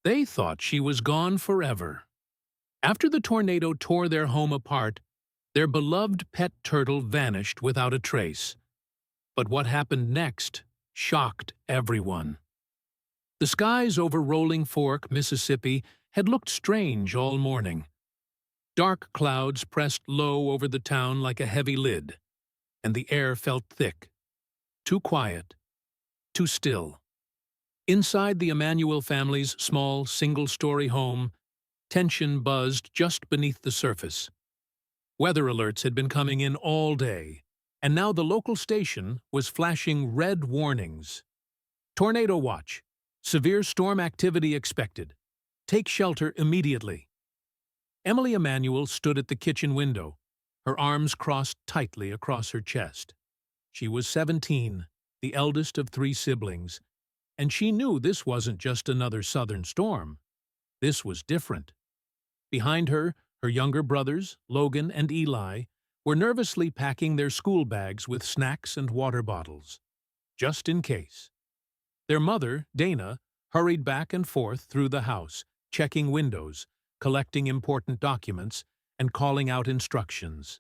They thought she was gone forever. After the tornado tore their home apart, their beloved pet turtle vanished without a trace. But what happened next shocked everyone. The skies over Rolling Fork, Mississippi, had looked strange all morning. Dark clouds pressed low over the town like a heavy lid, and the air felt thick, too quiet, too still. Inside the Emanuel family's small, single-story home, tension buzzed just beneath the surface. Weather alerts had been coming in all day, and now the local station was flashing red warnings. Tornado watch. Severe storm activity expected. Take shelter immediately. Emily Emanuel stood at the kitchen window, her arms crossed tightly across her chest. She was 17, the eldest of 3 siblings, and she knew this wasn't just another southern storm. This was different. Behind her, her younger brothers, Logan and Eli, were nervously packing their school bags with snacks and water bottles, just in case. Their mother, Dana, hurried back and forth through the house, checking windows, collecting important documents, and calling out instructions.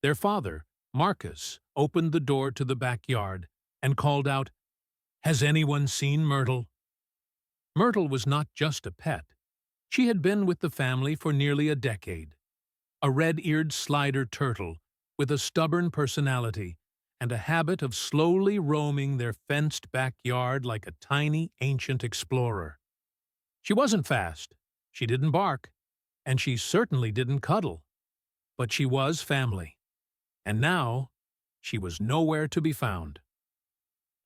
Their father, Marcus, opened the door to the backyard and called out, "Has anyone seen Myrtle?" Myrtle was not just a pet. She had been with the family for nearly a decade. A red-eared slider turtle with a stubborn personality and a habit of slowly roaming their fenced backyard like a tiny, ancient explorer. She wasn't fast, she didn't bark, and she certainly didn't cuddle. But she was family. And now, she was nowhere to be found.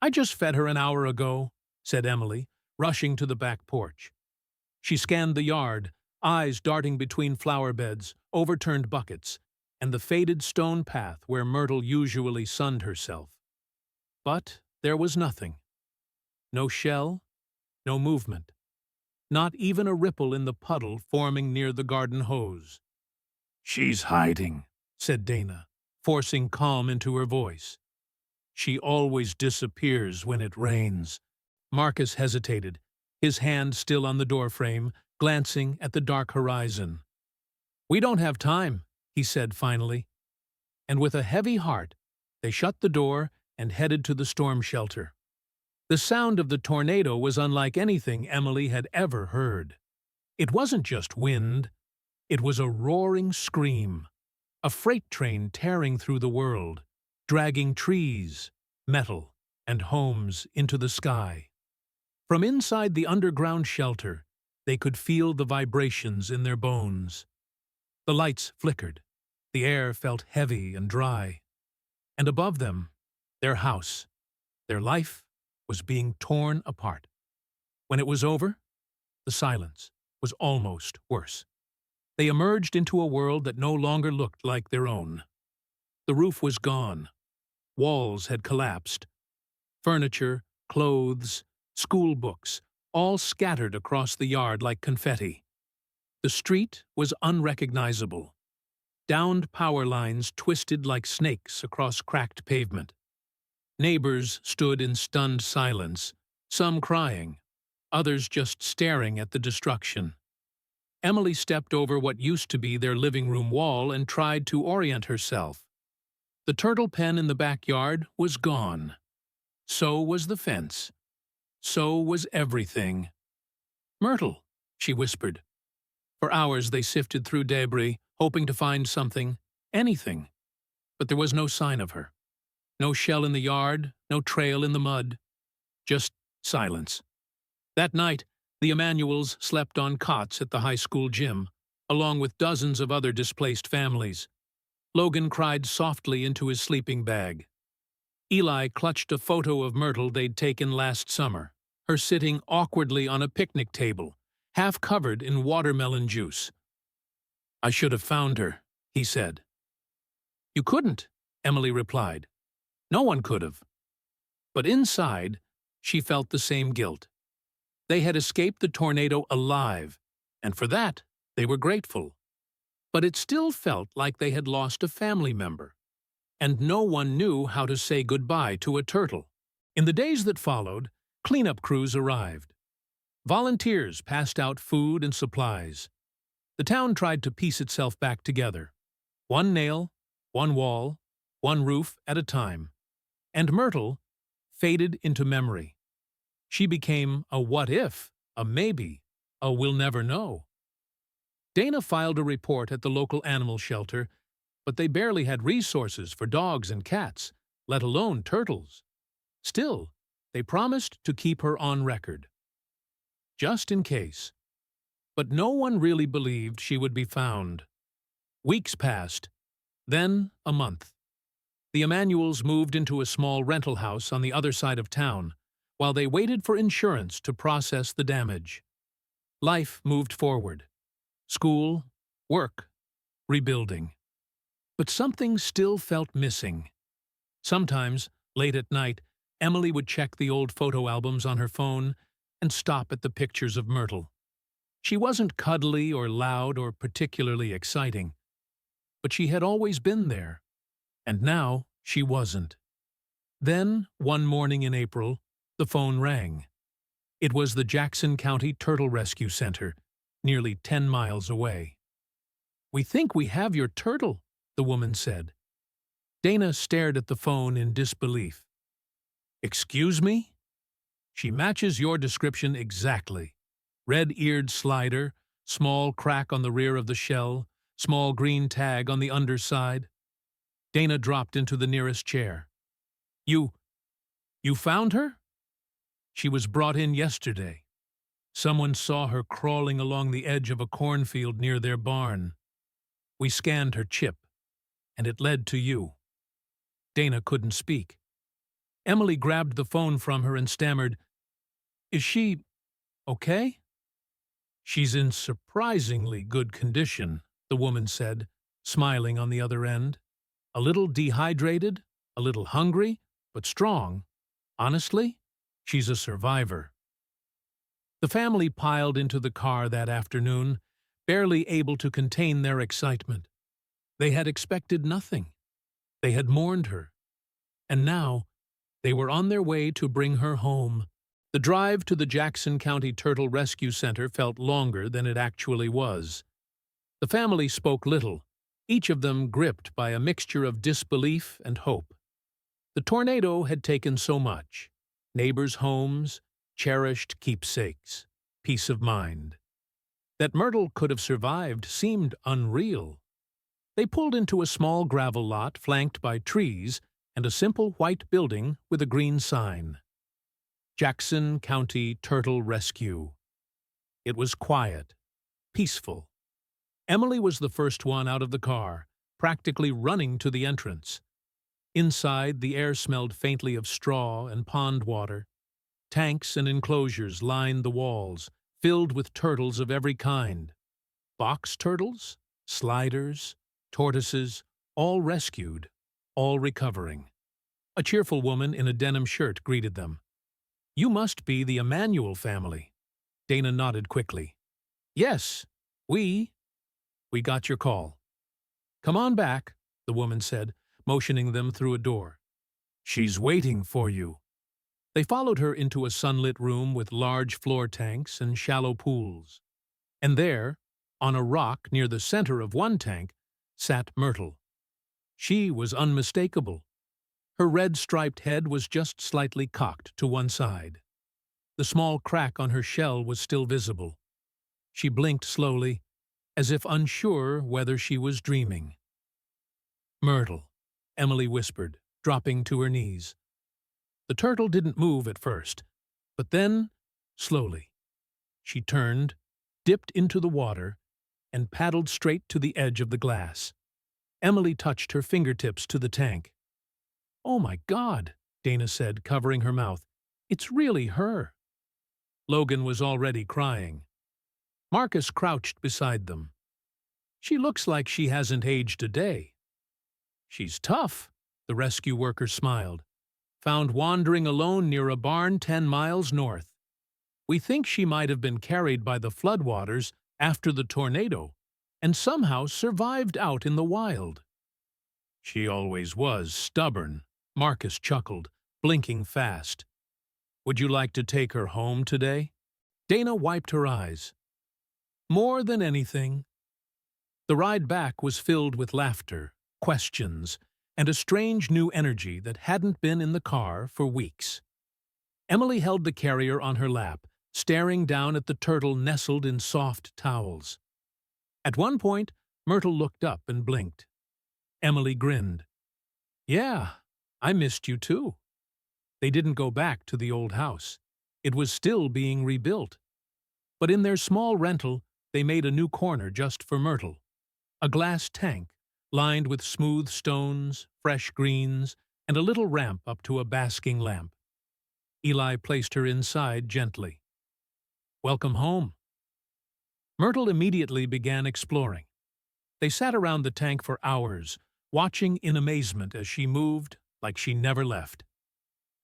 "I just fed her an hour ago," said Emily, rushing to the back porch. She scanned the yard, eyes darting between flower beds, overturned buckets, and the faded stone path where Myrtle usually sunned herself. But there was nothing. No shell, no movement. Not even a ripple in the puddle forming near the garden hose. "She's hiding," said Dana, forcing calm into her voice. "She always disappears when it rains." Marcus hesitated, his hand still on the doorframe, glancing at the dark horizon. "We don't have time," he said finally. And with a heavy heart, they shut the door and headed to the storm shelter. The sound of the tornado was unlike anything Emily had ever heard. It wasn't just wind. It was a roaring scream, a freight train tearing through the world, dragging trees, metal, and homes into the sky. From inside the underground shelter, they could feel the vibrations in their bones. The lights flickered, the air felt heavy and dry. And above them, their house, their life, was being torn apart. When it was over, the silence was almost worse. They emerged into a world that no longer looked like their own. The roof was gone. Walls had collapsed. Furniture, clothes, school books, all scattered across the yard like confetti. The street was unrecognizable. Downed power lines twisted like snakes across cracked pavement. Neighbors stood in stunned silence, some crying, others just staring at the destruction. Emily stepped over what used to be their living room wall and tried to orient herself. The turtle pen in the backyard was gone. So was the fence. So was everything. "Myrtle," she whispered. For hours they sifted through debris, hoping to find something, anything. But there was no sign of her. No shell in the yard, no trail in the mud. Just silence. That night, the Emanuels slept on cots at the high school gym, along with dozens of other displaced families. Logan cried softly into his sleeping bag. Eli clutched a photo of Myrtle they'd taken last summer, her sitting awkwardly on a picnic table, half covered in watermelon juice. "I should have found her," he said. "You couldn't," Emily replied. "No one could have." But inside, she felt the same guilt. They had escaped the tornado alive, and for that, they were grateful. But it still felt like they had lost a family member, and no one knew how to say goodbye to a turtle. In the days that followed, cleanup crews arrived. Volunteers passed out food and supplies. The town tried to piece itself back together. One nail, one wall, one roof at a time. And Myrtle faded into memory. She became a what if, a maybe, a we'll never know. Dana filed a report at the local animal shelter, but they barely had resources for dogs and cats, let alone turtles. Still, they promised to keep her on record. Just in case. But no one really believed she would be found. Weeks passed, then a month. The Emanuels moved into a small rental house on the other side of town, while they waited for insurance to process the damage. Life moved forward. School, work, rebuilding. But something still felt missing. Sometimes, late at night, Emily would check the old photo albums on her phone and stop at the pictures of Myrtle. She wasn't cuddly or loud or particularly exciting, but she had always been there, and now she wasn't. Then, one morning in April, the phone rang. It was the Jackson County Turtle Rescue Center, nearly 10 miles away. "We think we have your turtle," the woman said. Dana stared at the phone in disbelief. "Excuse me?" "She matches your description exactly. Red-eared slider, small crack on the rear of the shell, small green tag on the underside." Dana dropped into the nearest chair. You found her?" "She was brought in yesterday. Someone saw her crawling along the edge of a cornfield near their barn. We scanned her chip, and it led to you." Dana couldn't speak. Emily grabbed the phone from her and stammered, "Is she okay?" "She's in surprisingly good condition," the woman said, smiling on the other end. "A little dehydrated, a little hungry, but strong. Honestly, she's a survivor." The family piled into the car that afternoon, barely able to contain their excitement. They had expected nothing. They had mourned her. And now, they were on their way to bring her home. The drive to the Jackson County Turtle Rescue Center felt longer than it actually was. The family spoke little, each of them gripped by a mixture of disbelief and hope. The tornado had taken so much: neighbors' homes, cherished keepsakes, peace of mind. That Myrtle could have survived seemed unreal. They pulled into a small gravel lot flanked by trees and a simple white building with a green sign. Jackson County Turtle Rescue. It was quiet, peaceful. Emily was the first one out of the car, practically running to the entrance. Inside, the air smelled faintly of straw and pond water. Tanks and enclosures lined the walls, filled with turtles of every kind. Box turtles, sliders, tortoises, all rescued, all recovering. A cheerful woman in a denim shirt greeted them. "You must be the Emanuel family." Dana nodded quickly. "Yes, we got your call." "Come on back," the woman said, motioning them through a door. "She's waiting for you." They followed her into a sunlit room with large floor tanks and shallow pools. And there, on a rock near the center of one tank, sat Myrtle. She was unmistakable. Her red-striped head was just slightly cocked to one side. The small crack on her shell was still visible. She blinked slowly, as if unsure whether she was dreaming. "Myrtle," Emily whispered, dropping to her knees. The turtle didn't move at first, but then, slowly, she turned, dipped into the water, and paddled straight to the edge of the glass. Emily touched her fingertips to the tank. "Oh my God," Dana said, covering her mouth. "It's really her." Logan was already crying. Marcus crouched beside them. "She looks like she hasn't aged a day." "She's tough," the rescue worker smiled. "Found wandering alone near a barn 10 miles north. We think she might have been carried by the floodwaters after the tornado and somehow survived out in the wild." "She always was stubborn," Marcus chuckled, blinking fast. "Would you like to take her home today?" Dana wiped her eyes. More than anything. The ride back was filled with laughter, questions, and a strange new energy that hadn't been in the car for weeks. Emily held the carrier on her lap, staring down at the turtle nestled in soft towels. At one point, Myrtle looked up and blinked. Emily grinned. "Yeah, I missed you too." They didn't go back to the old house. It was still being rebuilt. But in their small rental, they made a new corner just for Myrtle. A glass tank, lined with smooth stones, fresh greens, and a little ramp up to a basking lamp. Eli placed her inside gently. "Welcome home." Myrtle immediately began exploring. They sat around the tank for hours, watching in amazement as she moved like she never left.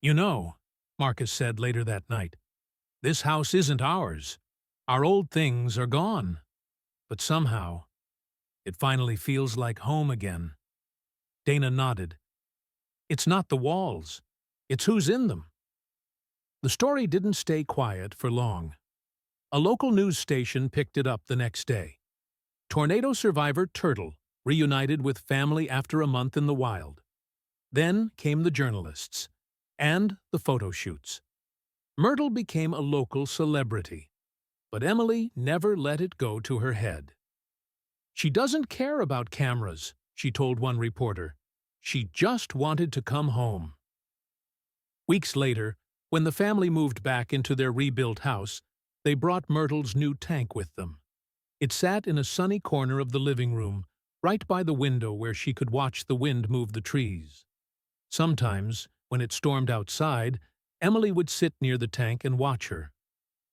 "You know," Marcus said later that night, "this house isn't ours. Our old things are gone. But somehow, it finally feels like home again." Dana nodded. "It's not the walls. It's who's in them." The story didn't stay quiet for long. A local news station picked it up the next day. Tornado survivor Turtle reunited with family after a month in the wild. Then came the journalists and the photo shoots. Myrtle became a local celebrity, but Emily never let it go to her head. "She doesn't care about cameras," she told one reporter. "She just wanted to come home." Weeks later, when the family moved back into their rebuilt house, they brought Myrtle's new tank with them. It sat in a sunny corner of the living room, right by the window where she could watch the wind move the trees. Sometimes, when it stormed outside, Emily would sit near the tank and watch her.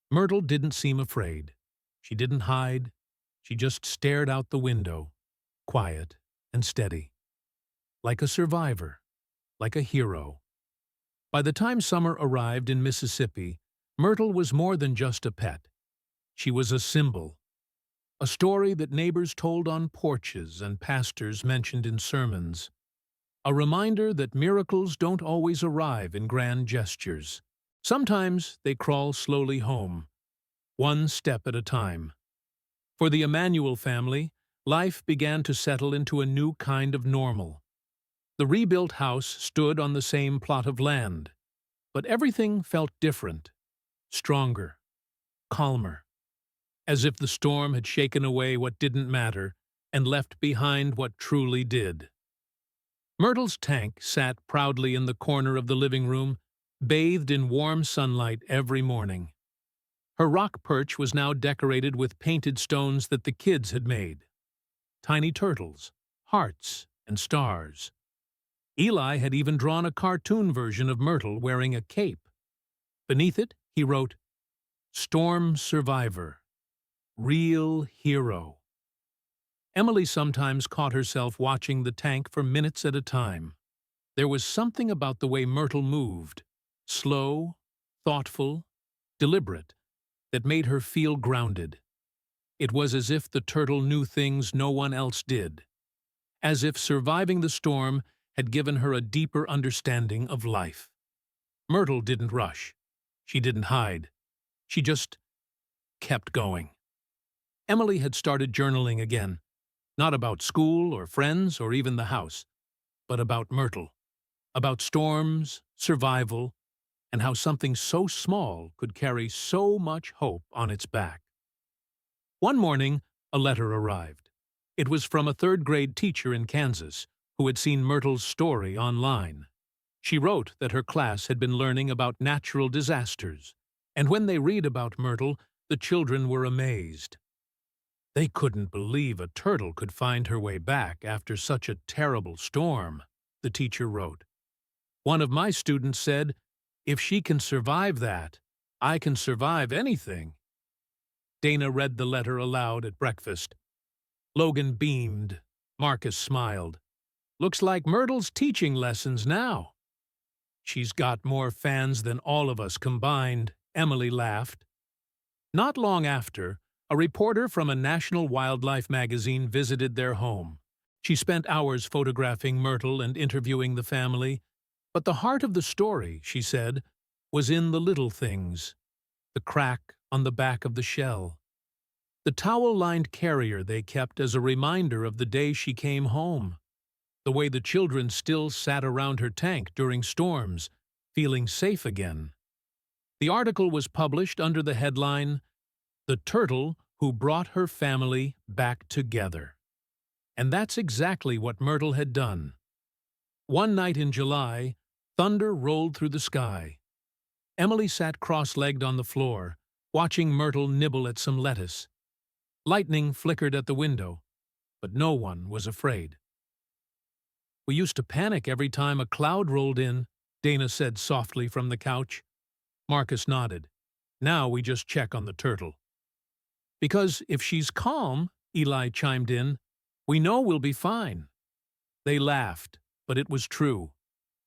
Myrtle didn't seem afraid. She didn't hide. She just stared out the window, quiet and steady. Like a survivor, like a hero. By the time summer arrived in Mississippi, Myrtle was more than just a pet. She was a symbol. A story that neighbors told on porches and pastors mentioned in sermons. A reminder that miracles don't always arrive in grand gestures. Sometimes they crawl slowly home, one step at a time. For the Emanuel family, life began to settle into a new kind of normal. The rebuilt house stood on the same plot of land, but everything felt different, stronger, calmer, as if the storm had shaken away what didn't matter and left behind what truly did. Myrtle's tank sat proudly in the corner of the living room, bathed in warm sunlight every morning. Her rock perch was now decorated with painted stones that the kids had made. Tiny turtles, hearts, and stars. Eli had even drawn a cartoon version of Myrtle wearing a cape. Beneath it, he wrote, "Storm Survivor. Real Hero." Emily sometimes caught herself watching the tank for minutes at a time. There was something about the way Myrtle moved, slow, thoughtful, deliberate, that made her feel grounded. It was as if the turtle knew things no one else did. As if surviving the storm had given her a deeper understanding of life. Myrtle didn't rush. She didn't hide. She just kept going. Emily had started journaling again, not about school or friends or even the house, but about Myrtle, about storms, survival, and how something so small could carry so much hope on its back. One morning, a letter arrived. It was from a third-grade teacher in Kansas who had seen Myrtle's story online. She wrote that her class had been learning about natural disasters, and when they read about Myrtle, the children were amazed. They couldn't believe a turtle could find her way back after such a terrible storm, the teacher wrote. One of my students said, "If she can survive that, I can survive anything." Dana read the letter aloud at breakfast. Logan beamed. Marcus smiled. "Looks like Myrtle's teaching lessons now." "She's got more fans than all of us combined," Emily laughed. Not long after, a reporter from a national wildlife magazine visited their home. She spent hours photographing Myrtle and interviewing the family, but the heart of the story, she said, was in the little things. The crack on the back of the shell. The towel-lined carrier they kept as a reminder of the day she came home. The way the children still sat around her tank during storms, feeling safe again. The article was published under the headline, "The Turtle Who Brought Her Family Back Together." And that's exactly what Myrtle had done. One night in July, thunder rolled through the sky. Emily sat cross-legged on the floor, watching Myrtle nibble at some lettuce. Lightning flickered at the window, but no one was afraid. "We used to panic every time a cloud rolled in," Dana said softly from the couch. Marcus nodded. "Now we just check on the turtle." "Because if she's calm," Eli chimed in, "we know we'll be fine." They laughed, but it was true.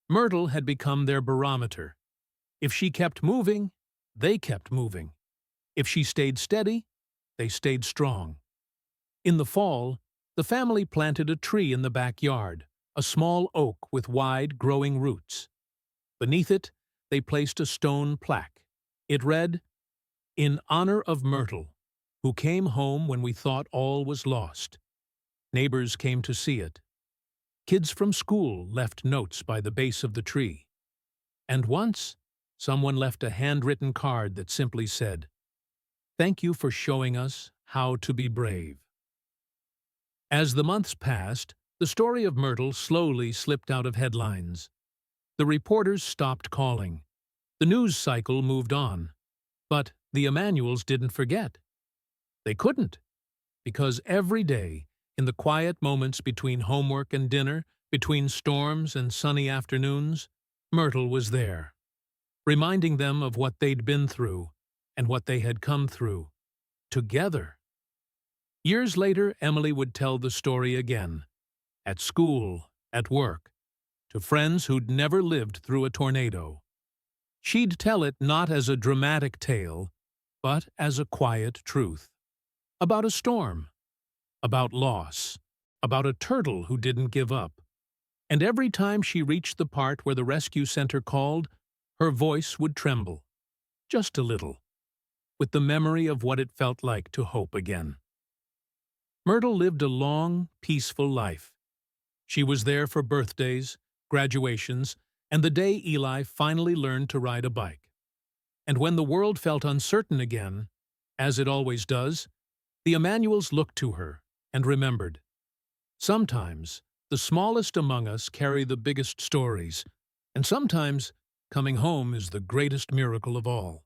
Myrtle had become their barometer. If she kept moving, they kept moving. If she stayed steady, they stayed strong. In the fall, the family planted a tree in the backyard, a small oak with wide, growing roots. Beneath it, they placed a stone plaque. It read, "In honor of Myrtle, who came home when we thought all was lost." Neighbors came to see it. Kids from school left notes by the base of the tree. And once, someone left a handwritten card that simply said, "Thank you for showing us how to be brave." As the months passed, the story of Myrtle slowly slipped out of headlines. The reporters stopped calling. The news cycle moved on. But the Emanuels didn't forget. They couldn't, because every day, in the quiet moments between homework and dinner, between storms and sunny afternoons, Myrtle was there, reminding them of what they'd been through and what they had come through, together. Years later, Emily would tell the story again, at school, at work, to friends who'd never lived through a tornado. She'd tell it not as a dramatic tale, but as a quiet truth. About a storm, about loss, about a turtle who didn't give up. And every time she reached the part where the rescue center called, her voice would tremble, just a little, with the memory of what it felt like to hope again. Myrtle lived a long, peaceful life. She was there for birthdays, graduations, and the day Eli finally learned to ride a bike. And when the world felt uncertain again, as it always does, the Emanuels looked to her and remembered. Sometimes, the smallest among us carry the biggest stories, and sometimes, coming home is the greatest miracle of all.